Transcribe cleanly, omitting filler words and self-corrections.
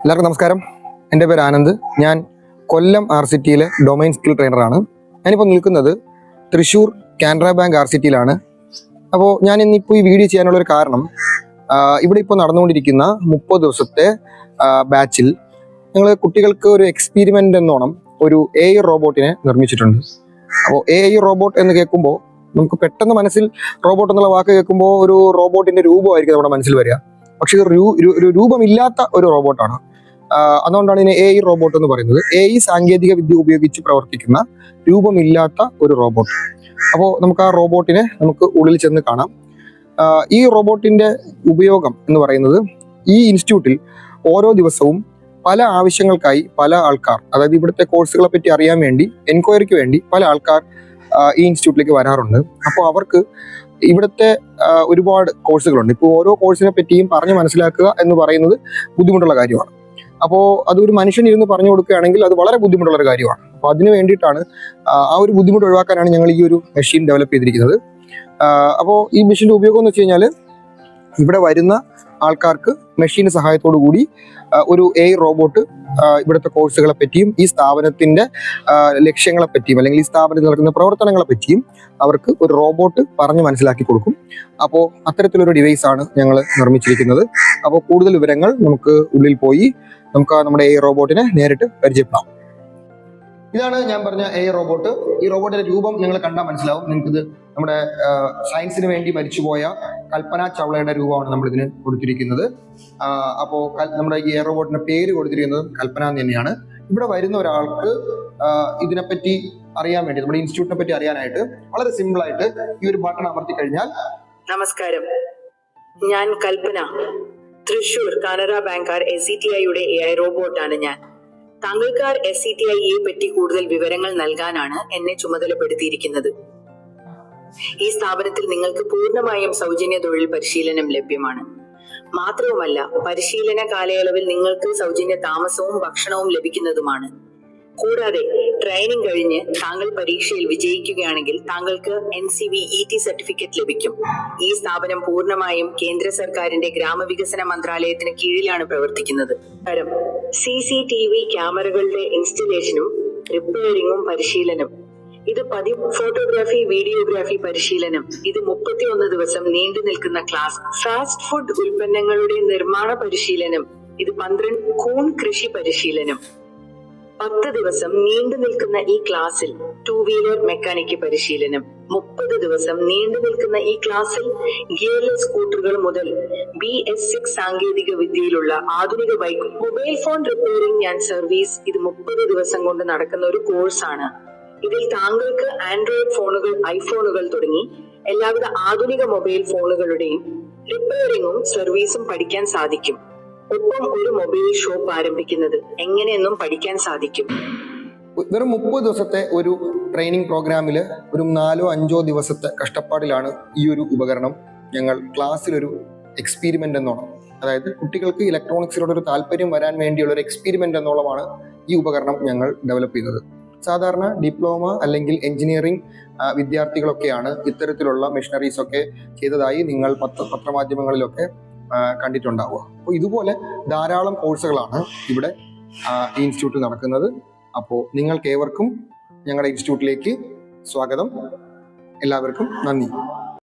എല്ലാവർക്കും നമസ്കാരം. എൻ്റെ പേര് ആനന്ദ്. ഞാൻ കൊല്ലം RCTയിലെ ഡൊമൈൻ സ്കിൽ ട്രെയിനറാണ്. ഞാനിപ്പോൾ നിൽക്കുന്നത് തൃശ്ശൂർ കാനറ ബാങ്ക് RCTയിലാണ്. അപ്പോൾ ഞാൻ ഇന്നിപ്പോൾ ഈ വീഡിയോ ചെയ്യാനുള്ളൊരു കാരണം, ഇവിടെ ഇപ്പോൾ നടന്നുകൊണ്ടിരിക്കുന്ന 30 ദിവസത്തെ ബാച്ചിൽ ഞങ്ങൾ കുട്ടികൾക്ക് ഒരു എക്സ്പീരിമെൻ്റ് എന്നോണം ഒരു AI റോബോട്ടിനെ നിർമ്മിച്ചിട്ടുണ്ട്. അപ്പോൾ AI റോബോട്ട് എന്ന് കേൾക്കുമ്പോൾ നമുക്ക് പെട്ടെന്ന് മനസ്സിൽ റോബോട്ട് എന്നുള്ള വാക്ക് കേൾക്കുമ്പോൾ ഒരു റോബോട്ടിൻ്റെ രൂപമായിരിക്കും നമ്മുടെ മനസ്സിൽ വരിക. പക്ഷേ ഒരു രൂപമില്ലാത്ത ഒരു റോബോട്ടാണ്. അതുകൊണ്ടാണ് ഇതിനെ AI റോബോട്ട് എന്ന് പറയുന്നത്. AI സാങ്കേതിക വിദ്യ ഉപയോഗിച്ച് പ്രവർത്തിക്കുന്ന രൂപമില്ലാത്ത ഒരു റോബോട്ട്. അപ്പോൾ നമുക്ക് ആ റോബോട്ടിനെ നമുക്ക് ഉള്ളിൽ ചെന്ന് കാണാം. ഈ റോബോട്ടിന്റെ ഉപയോഗം എന്ന് പറയുന്നത്, ഈ ഇൻസ്റ്റിറ്റ്യൂട്ടിൽ ഓരോ ദിവസവും പല ആവശ്യങ്ങൾക്കായി പല ആൾക്കാർ, അതായത് ഇവിടുത്തെ കോഴ്സുകളെ പറ്റി അറിയാൻ വേണ്ടി, എൻക്വയറിക്ക് വേണ്ടി പല ആൾക്കാർ ഈ ഇൻസ്റ്റിറ്റ്യൂട്ടിലേക്ക് വരാറുണ്ട്. അപ്പോൾ അവർക്ക് ഇവിടുത്തെ ഒരുപാട് കോഴ്സുകളുണ്ട്. ഇപ്പോൾ ഓരോ കോഴ്സിനെ പറ്റിയും പറഞ്ഞ് മനസ്സിലാക്കുക എന്ന് പറയുന്നത് ബുദ്ധിമുട്ടുള്ള കാര്യമാണ്. അപ്പോൾ അതൊരു മനുഷ്യൻ ഇരുന്ന് പറഞ്ഞു കൊടുക്കുകയാണെങ്കിൽ അത് വളരെ ബുദ്ധിമുട്ടുള്ളൊരു കാര്യമാണ്. അപ്പോൾ അതിന് വേണ്ടിയിട്ടാണ്, ആ ഒരു ബുദ്ധിമുട്ട് ഒഴിവാക്കാനാണ് ഞങ്ങൾ ഈ ഒരു മെഷീൻ ഡെവലപ്പ് ചെയ്തിരിക്കുന്നത്. അപ്പോൾ ഈ മെഷീൻ്റെ ഉപയോഗം എന്ന് വെച്ച് കഴിഞ്ഞാൽ, ഇവിടെ വരുന്ന ആൾക്കാർക്ക് മെഷീൻ്റെ സഹായത്തോടു കൂടി ഒരു AI റോബോട്ട് ഇവിടുത്തെ കോഴ്സുകളെ പറ്റിയും ഈ സ്ഥാപനത്തിൻ്റെ ലക്ഷ്യങ്ങളെ പറ്റിയും അല്ലെങ്കിൽ ഈ സ്ഥാപനത്തിൽ നടക്കുന്ന പ്രവർത്തനങ്ങളെ പറ്റിയും അവർക്ക് ഒരു റോബോട്ട് പറഞ്ഞ് മനസ്സിലാക്കി കൊടുക്കും. അപ്പോൾ അത്തരത്തിലൊരു ഡിവൈസാണ് ഞങ്ങൾ നിർമ്മിച്ചിരിക്കുന്നത്. അപ്പോൾ കൂടുതൽ വിവരങ്ങൾ നമുക്ക് ഉള്ളിൽ പോയി നമുക്ക് നമ്മുടെ AI റോബോട്ടിനെ നേരിട്ട് പരിചയപ്പെടാം. ഇതാണ് ഞാൻ പറഞ്ഞ AI റോബോട്ട്. ഈ റോബോട്ടിന്റെ രൂപം നിങ്ങൾ കണ്ടാൽ മനസ്സിലാവും. നിങ്ങൾക്കിത് നമ്മുടെ സയൻസിന് വേണ്ടി മരിച്ചുപോയ കൽപ്പന ചൗളയുടെ രൂപമാണ് നമ്മൾ ഇതിന് കൊടുത്തിരിക്കുന്നത്. അപ്പോൾ നമ്മുടെ ഈ AI റോബോട്ടിന്റെ പേര് കൊടുത്തിരിക്കുന്നത് കൽപ്പന എന്ന് തന്നെയാണ്. ഇവിടെ വരുന്ന ഒരാൾക്ക് ഇതിനെപ്പറ്റി അറിയാൻ വേണ്ടി, നമ്മുടെ ഇൻസ്റ്റിറ്റ്യൂട്ടിനെ പറ്റി അറിയാനായിട്ട് വളരെ സിമ്പിൾ ആയിട്ട് ഈ ഒരു ബട്ടൺ അമർത്തി കഴിഞ്ഞാൽ, നമസ്കാരം, ഞാൻ കൽപ്പന, തൃശ്ശൂർ കാനറ ബാങ്ക് SCTIയുടെ AI റോബോട്ടാണ് ഞാൻ. താങ്കൾക്ക് SCTIയെ പറ്റി കൂടുതൽ വിവരങ്ങൾ നൽകാനാണ് എന്നെ ചുമതലപ്പെടുത്തിയിരിക്കുന്നത്. ഈ സ്ഥാപനത്തിൽ നിങ്ങൾക്ക് പൂർണ്ണമായും സൗജന്യ തൊഴിൽ പരിശീലനം ലഭ്യമാണ്. മാത്രവുമല്ല, പരിശീലന കാലയളവിൽ നിങ്ങൾക്ക് സൗജന്യ താമസവും ഭക്ഷണവും ലഭിക്കുന്നതുമാണ്. കൂടാതെ ട്രെയിനിങ് കഴിഞ്ഞ് താങ്കൾ പരീക്ഷയിൽ വിജയിക്കുകയാണെങ്കിൽ താങ്കൾക്ക് NCVET സർട്ടിഫിക്കറ്റ് ലഭിക്കും. ഈ സ്ഥാപനം പൂർണ്ണമായും കേന്ദ്ര സർക്കാരിന്റെ ഗ്രാമവികസന മന്ത്രാലയത്തിന് കീഴിലാണ് പ്രവർത്തിക്കുന്നത്. CCTV ക്യാമറകളുടെ ഇൻസ്റ്റലേഷനും റിപ്പയറിംഗും പരിശീലനം. ഇത് പതിവ് ഫോട്ടോഗ്രാഫി, വീഡിയോഗ്രാഫി പരിശീലനം. ഇത് 31 ദിവസം നീണ്ടു നിൽക്കുന്ന ക്ലാസ്. ഫാസ്റ്റ് ഫുഡ് ഉൽപ്പന്നങ്ങളുടെ നിർമ്മാണ പരിശീലനം. ഇത് 12 കൂൺ കൃഷി പരിശീലനം. 10 ദിവസം നീണ്ടു നിൽക്കുന്ന ഈ ക്ലാസ്സിൽ 2 വീലർ മെക്കാനിക് പരിശീലനം. 30 ദിവസം നീണ്ടു നിൽക്കുന്ന ഈ ക്ലാസ്സിൽ ഗിയർലെസ് സ്കൂട്ടറുകൾ മുതൽ BS6 സാങ്കേതിക വിദ്യയിലുള്ള ആധുനിക bike, mobile phone repairing and service. ഇത് 30 ദിവസം കൊണ്ട് നടക്കുന്ന ഒരു കോഴ്സാണ്. ഇതിൽ താങ്കൾക്ക് ആൻഡ്രോയിഡ് ഫോണുകൾ, ഐഫോണുകൾ തുടങ്ങി എല്ലാവിധ ആധുനിക മൊബൈൽ ഫോണുകളുടെയും റിപ്പയറിംഗും സർവീസും പഠിക്കാൻ സാധിക്കും. ഒപ്പം ഒരു മൊബൈൽ ഷോപ്പ് ആരംഭിക്കുന്നത് എങ്ങനെയെന്നും പഠിക്കാൻ സാധിക്കും. വെറും 30 ദിവസത്തെ ഒരു ട്രെയിനിങ് പ്രോഗ്രാമിൽ ഒരു 4-5 ദിവസത്തെ കഷ്ടപ്പാടിലാണ് ഈ ഒരു ഉപകരണം ഞങ്ങൾ ക്ലാസ്സിലൊരു എക്സ്പീരിമെൻ്റ് എന്നോണം, അതായത് കുട്ടികൾക്ക് ഇലക്ട്രോണിക്സിനോട് ഒരു താല്പര്യം വരാൻ വേണ്ടിയുള്ള ഒരു എക്സ്പീരിമെൻ്റ് എന്നോളമാണ് ഈ ഉപകരണം ഞങ്ങൾ ഡെവലപ്പ് ചെയ്തത്. സാധാരണ ഡിപ്ലോമ അല്ലെങ്കിൽ എഞ്ചിനീയറിംഗ് വിദ്യാർത്ഥികളൊക്കെയാണ് ഇത്തരത്തിലുള്ള മെഷീനറീസ് ഒക്കെ ചെയ്തതായി നിങ്ങൾ പത്രമാധ്യമങ്ങളിലൊക്കെ കണ്ടിട്ടുണ്ടാവുക. അപ്പോൾ ഇതുപോലെ ധാരാളം കോഴ്സുകളാണ് ഇവിടെ ഈ ഇൻസ്റ്റിറ്റ്യൂട്ടിൽ നടക്കുന്നത്. അപ്പോൾ നിങ്ങൾക്ക് ഏവർക്കും ഞങ്ങളുടെ ഇൻസ്റ്റിറ്റ്യൂട്ടിലേക്ക് സ്വാഗതം. എല്ലാവർക്കും നന്ദി.